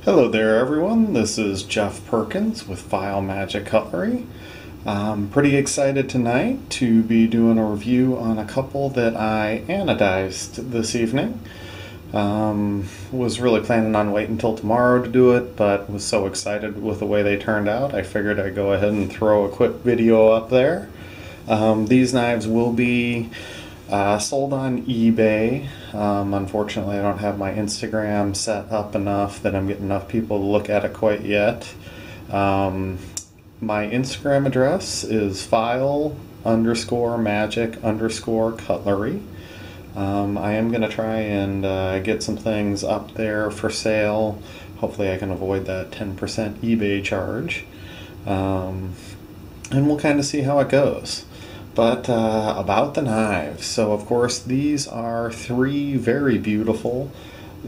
Hello there everyone, this is Jeff Perkins with File Magic Cutlery. I'm pretty excited tonight to be doing a review on a couple that I anodized this evening. Was really planning on waiting until tomorrow to do it, but was so excited with the way they turned out, I figured I'd go ahead and throw a quick video up there. These knives will be sold on eBay. Unfortunately, I don't have my Instagram set up enough that I'm getting enough people to look at it quite yet. My Instagram address is file_magic_cutlery. I am going to try and get some things up there for sale. Hopefully I can avoid that 10% eBay charge. And we'll kind of see how it goes. But about the knives, so of course these are three very beautiful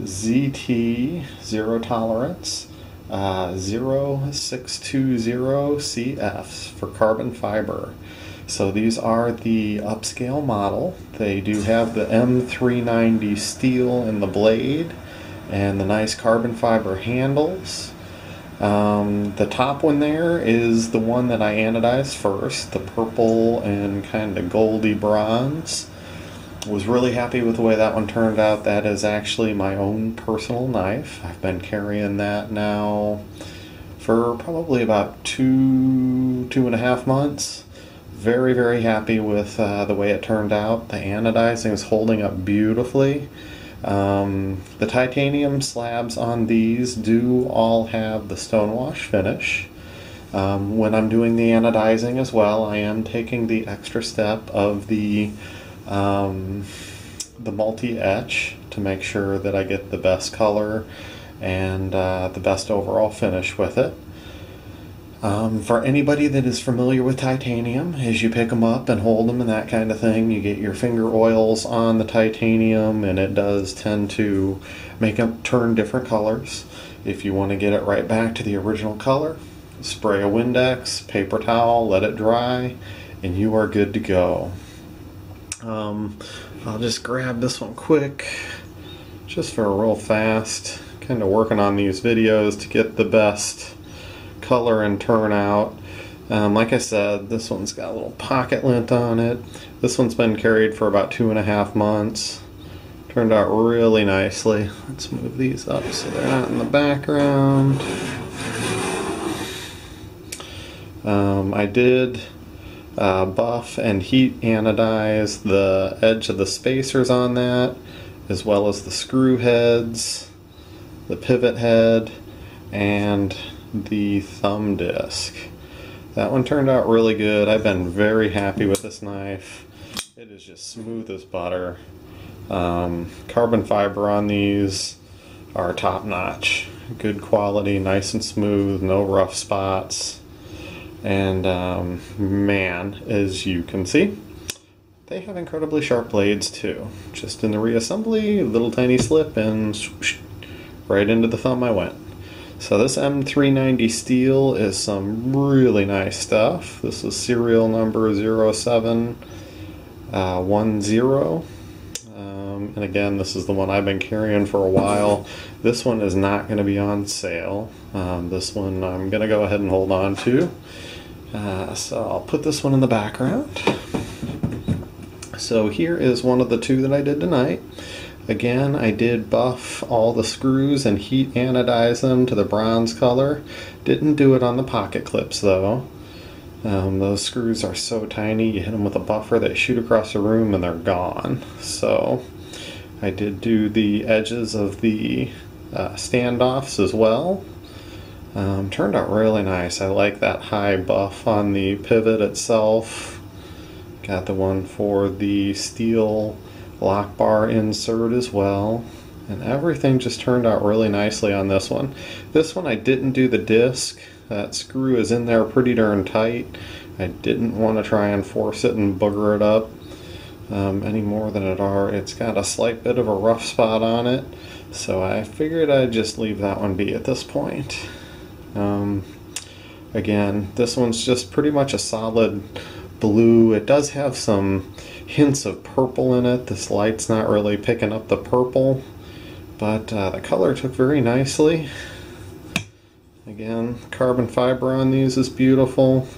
ZT zero tolerance 0620CFs for carbon fiber. So these are the upscale model. They do have the M390 steel in the blade and the nice carbon fiber handles. The top one there is the one that I anodized first, the purple and kind of goldy bronze. Was really happy with the way that one turned out. That is actually my own personal knife. I've been carrying that now for probably about two and a half months. Very, very happy with the way it turned out. The anodizing is holding up beautifully. The titanium slabs on these do all have the stonewash finish. When I'm doing the anodizing as well, I am taking the extra step of the multi-etch to make sure that I get the best color and the best overall finish with it. For anybody that is familiar with titanium, as you pick them up and hold them and that kind of thing, you get your finger oils on the titanium and it does tend to make them turn different colors. If you want to get it right back to the original color, spray a Windex, paper towel, let it dry, and you are good to go. I'll just grab this one quick, just for a real fast, kind of working on these videos to get the best color and turnout. Like I said, this one's got a little pocket lint on it. This one's been carried for about 2.5 months. Turned out really nicely. Let's move these up so they're not in the background. I did buff and heat anodize the edge of the spacers on that, as well as the screw heads, the pivot head, and the thumb disc. That one turned out really good. I've been very happy with this knife. It is just smooth as butter. Carbon fiber on these are top notch. Good quality, nice and smooth, no rough spots. And man, as you can see, they have incredibly sharp blades too. Just in the reassembly, a little tiny slip and swoosh, right into the thumb I went. So this M390 steel is some really nice stuff. This is serial number 0710. And again, this is the one I've been carrying for a while. This one is not going to be on sale. This one I'm going to go ahead and hold on to. So I'll put this one in the background. So here is one of the two that I did tonight. Again, I did buff all the screws and heat anodize them to the bronze color. Didn't do it on the pocket clips though. Those screws are so tiny, you hit them with a buffer, they shoot across the room and they're gone. So I did do the edges of the standoffs as well. Turned out really nice. I like that high buff on the pivot itself. Got the one for the steel lock bar insert as well, and everything just turned out really nicely on this one. This one I didn't do the disc. That screw is in there pretty darn tight. I didn't want to try and force it and booger it up any more than it are. It's got a slight bit of a rough spot on it, so I figured I'd just leave that one be at this point. Again, this one's just pretty much a solid blue. It does have some hints of purple in it. This light's not really picking up the purple, but the color took very nicely. Again, carbon fiber on these is beautiful.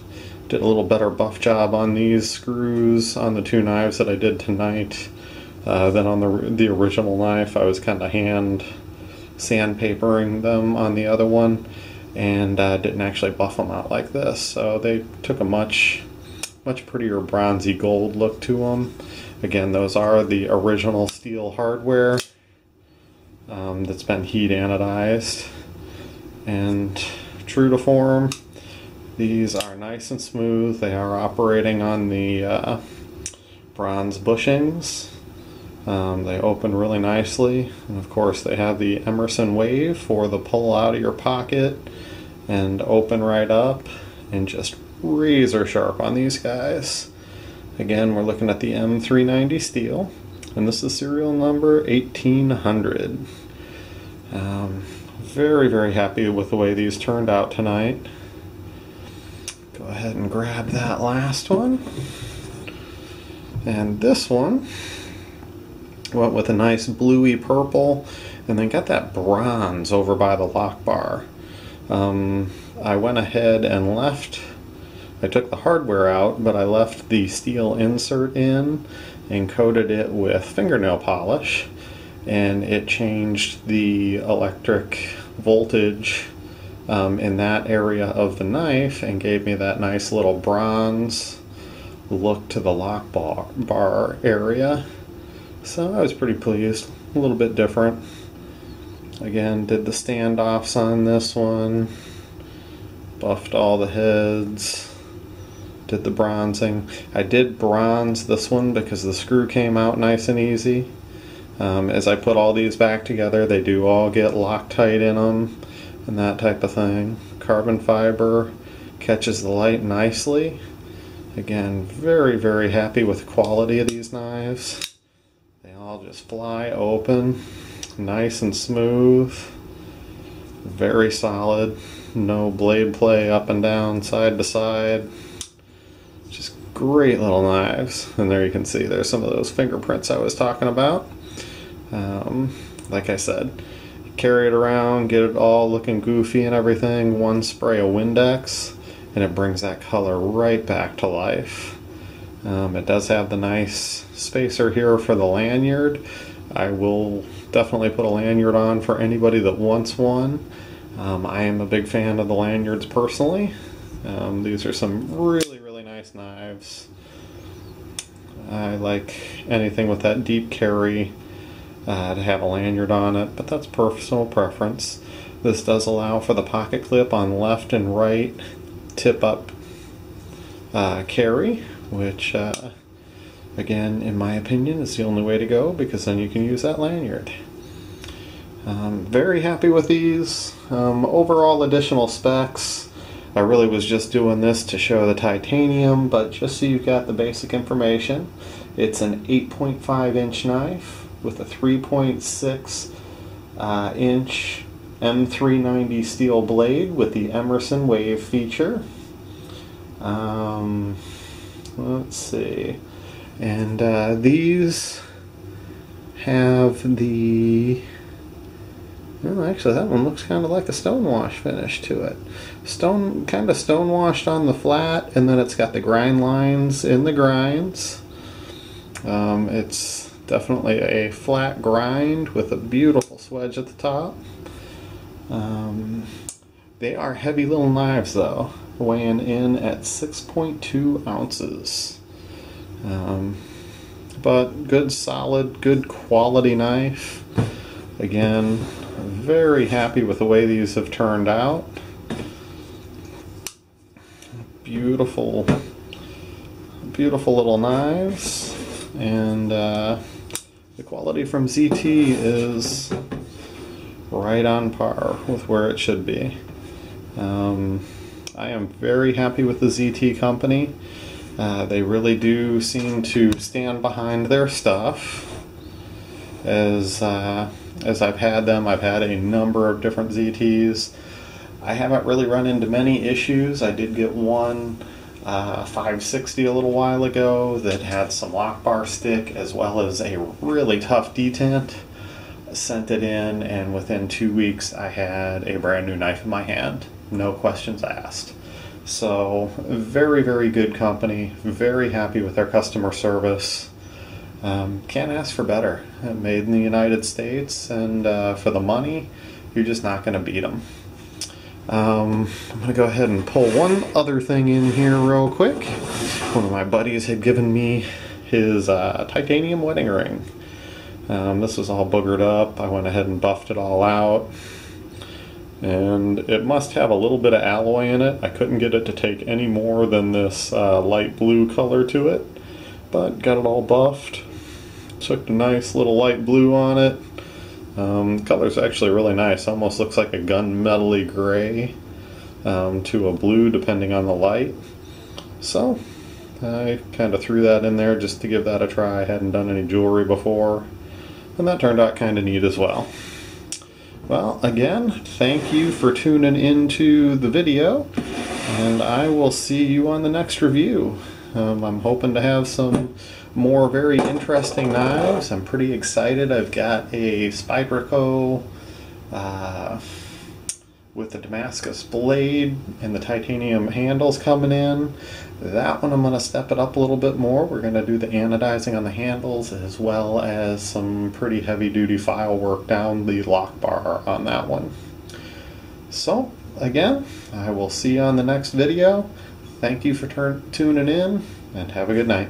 Did a little better buff job on these screws on the two knives that I did tonight than on the original knife. I was kind of hand sandpapering them on the other one, and didn't actually buff them out like this. So they took a much prettier bronzy gold look to them. Again, those are the original steel hardware that's been heat anodized, and true to form, these are nice and smooth. They are operating on the bronze bushings. They open really nicely, and of course they have the Emerson wave for the pull out of your pocket and open right up, and just razor sharp on these guys. Again, we're looking at the M390 steel, and this is serial number 1800. Very happy with the way these turned out tonight. Go ahead and grab that last one. And this one went with a nice bluey purple, and then got that bronze over by the lock bar. I went ahead and I took the hardware out, but I left the steel insert in and coated it with fingernail polish, and it changed the electric voltage in that area of the knife and gave me that nice little bronze look to the lock bar area. So I was pretty pleased. A little bit different. Again, did the standoffs on this one, buffed all the heads, did the bronzing. I did bronze this one because the screw came out nice and easy. As I put all these back together, they do all get Loctite in them and that type of thing. Carbon fiber catches the light nicely. Again, very happy with the quality of these knives. They all just fly open, nice and smooth, very solid, no blade play up and down, side to side. Just great little knives. And there you can see there's some of those fingerprints I was talking about. Like I said, carry it around, get it all looking goofy and everything, one spray of Windex, and it brings that color right back to life. It does have the nice spacer here for the lanyard. I will definitely put a lanyard on for anybody that wants one. I am a big fan of the lanyards personally. These are some really nice knives. I like anything with that deep carry to have a lanyard on it, but that's personal preference. This does allow for the pocket clip on left and right tip up carry, which again, in my opinion, is the only way to go, because then you can use that lanyard. Very happy with these. Overall additional specs, I really was just doing this to show the titanium, but just so you've got the basic information, it's an 8.5 inch knife with a 3.6 inch M390 steel blade with the Emerson wave feature. Let's see, and these have the, well, actually that one looks kind of like a stonewash finish to it. Kind of stonewashed on the flat, and then it's got the grind lines in the grinds. It's definitely a flat grind with a beautiful swedge at the top. They are heavy little knives though, weighing in at 6.2 ounces. But good, solid, good quality knife. Again, very happy with the way these have turned out. Beautiful little knives, and the quality from ZT is right on par with where it should be. I am very happy with the ZT company. They really do seem to stand behind their stuff. As I've had them, I've had a number of different ZTs. I haven't really run into many issues. I did get one 560 a little while ago that had some lock bar stick as well as a really tough detent. Sent it in, and within 2 weeks I had a brand new knife in my hand. no questions asked. So very, very good company, very happy with their customer service. Can't ask for better. Made in the United States, and for the money, you're just not going to beat them. I'm going to go ahead and pull one other thing in here real quick. One of my buddies had given me his titanium wedding ring. This was all boogered up. I went ahead and buffed it all out. And it must have a little bit of alloy in it. I couldn't get it to take any more than this light blue color to it, but got it all buffed. Took a nice little light blue on it. The color's actually really nice. Almost looks like a gunmetal-y gray to a blue depending on the light. So I kind of threw that in there just to give that a try. I hadn't done any jewelry before, and that turned out kind of neat as well. Well, again, thank you for tuning into the video, and I will see you on the next review. I'm hoping to have some more very interesting knives. I'm pretty excited. I've got a Spyderco with the Damascus blade and the titanium handles coming in. That one I'm going to step it up a little bit more. We're going to do the anodizing on the handles, as well as some pretty heavy duty file work down the lock bar on that one. So again, I will see you on the next video. Thank you for tuning in, and have a good night.